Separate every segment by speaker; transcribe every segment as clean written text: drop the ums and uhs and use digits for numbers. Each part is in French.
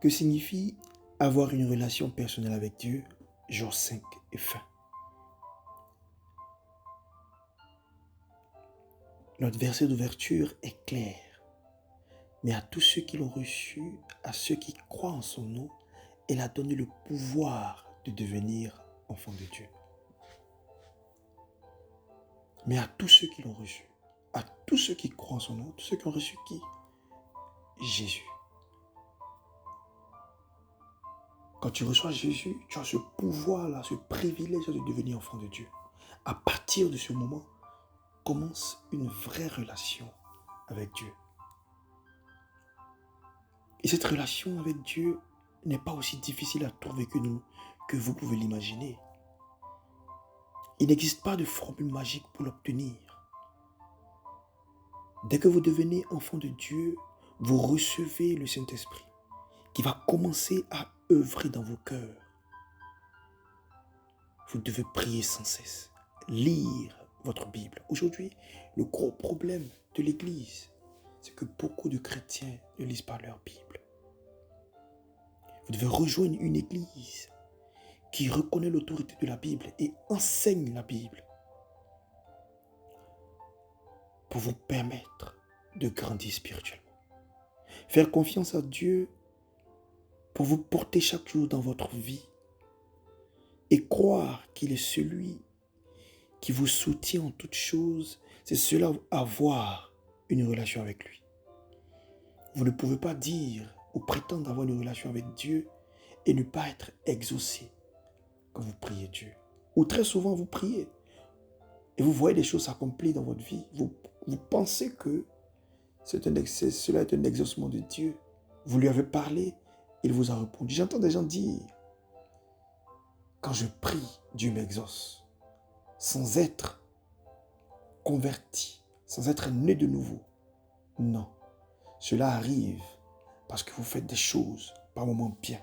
Speaker 1: Que signifie avoir une relation personnelle avec Dieu? Jour 5 et fin. Notre verset d'ouverture est clair. Mais à tous ceux qui l'ont reçu, à ceux qui croient en son nom, il a donné le pouvoir de devenir enfants de Dieu. Mais à tous ceux qui l'ont reçu, à tous ceux qui croient en son nom, tous ceux qui ont reçu qui? Jésus. Quand tu reçois Jésus, tu as ce pouvoir-là, ce privilège de devenir enfant de Dieu. À partir de ce moment, commence une vraie relation avec Dieu. Et cette relation avec Dieu n'est pas aussi difficile à trouver que vous pouvez l'imaginer. Il n'existe pas de formule magique pour l'obtenir. Dès que vous devenez enfant de Dieu, vous recevez le Saint-Esprit qui va commencer à œuvrer dans vos cœurs. Vous devez prier sans cesse, lire votre Bible. Aujourd'hui, le gros problème de l'Église, c'est que beaucoup de chrétiens ne lisent pas leur Bible. Vous devez rejoindre une Église qui reconnaît l'autorité de la Bible et enseigne la Bible pour vous permettre de grandir spirituellement. Faire confiance à Dieu pour vous porter chaque jour dans votre vie et croire qu'il est celui qui vous soutient en toutes choses, c'est cela avoir une relation avec lui. Vous ne pouvez pas dire ou prétendre avoir une relation avec Dieu et ne pas être exaucé quand vous priez Dieu. Ou très souvent vous priez et vous voyez des choses s'accomplir dans votre vie. Vous pensez que cela est un exaucement de Dieu. Vous lui avez parlé, il vous a répondu. J'entends des gens dire, quand je prie, Dieu m'exauce, sans être converti, sans être né de nouveau. Non, cela arrive parce que vous faites des choses par moments bien.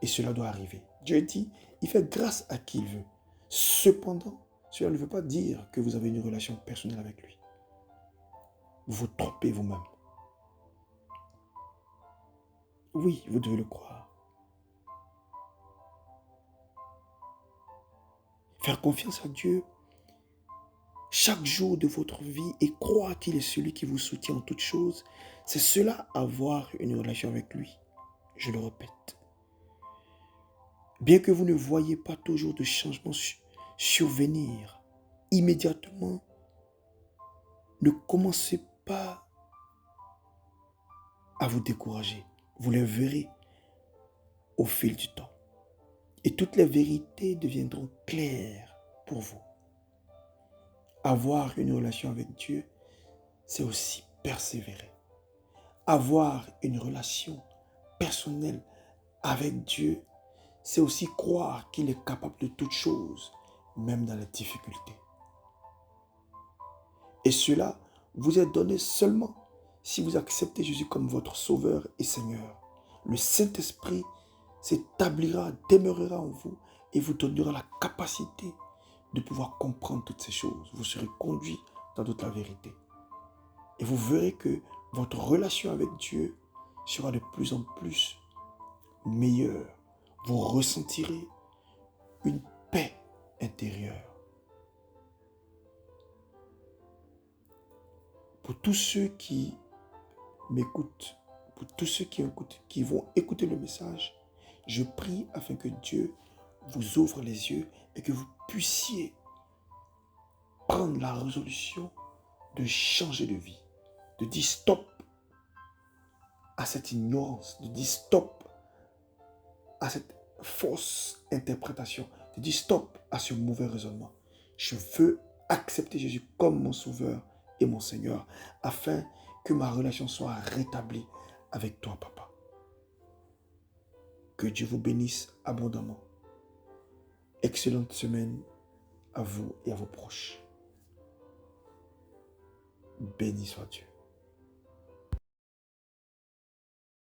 Speaker 1: Et cela doit arriver. Dieu dit, il fait grâce à qui il veut. Cependant, cela ne veut pas dire que vous avez une relation personnelle avec lui. Vous vous trompez vous-même. Oui, vous devez le croire. Faire confiance à Dieu chaque jour de votre vie et croire qu'il est celui qui vous soutient en toutes choses, c'est cela avoir une relation avec lui. Je le répète. Bien que vous ne voyez pas toujours de changements survenir immédiatement, ne commencez pas à vous décourager. Vous les verrez au fil du temps. Et toutes les vérités deviendront claires pour vous. Avoir une relation avec Dieu, c'est aussi persévérer. Avoir une relation personnelle avec Dieu, c'est aussi croire qu'il est capable de toutes choses, même dans les difficultés. Et cela vous est donné seulement si vous acceptez Jésus comme votre Sauveur et Seigneur. Le Saint-Esprit s'établira, demeurera en vous et vous donnera la capacité de pouvoir comprendre toutes ces choses. Vous serez conduit dans toute la vérité. Et vous verrez que votre relation avec Dieu sera de plus en plus meilleure. Vous ressentirez une paix intérieure. Pour tous ceux qui m'écoutent, pour tous ceux qui vont écouter le message, je prie afin que Dieu vous ouvre les yeux et que vous puissiez prendre la résolution de changer de vie, de dire stop à cette ignorance, de dire stop à cette fausse interprétation, de dire stop à ce mauvais raisonnement. Je veux accepter Jésus comme mon Sauveur et mon Seigneur, afin que ma relation soit rétablie avec toi, Papa. Que Dieu vous bénisse abondamment. Excellente semaine à vous et à vos proches. Béni soit Dieu.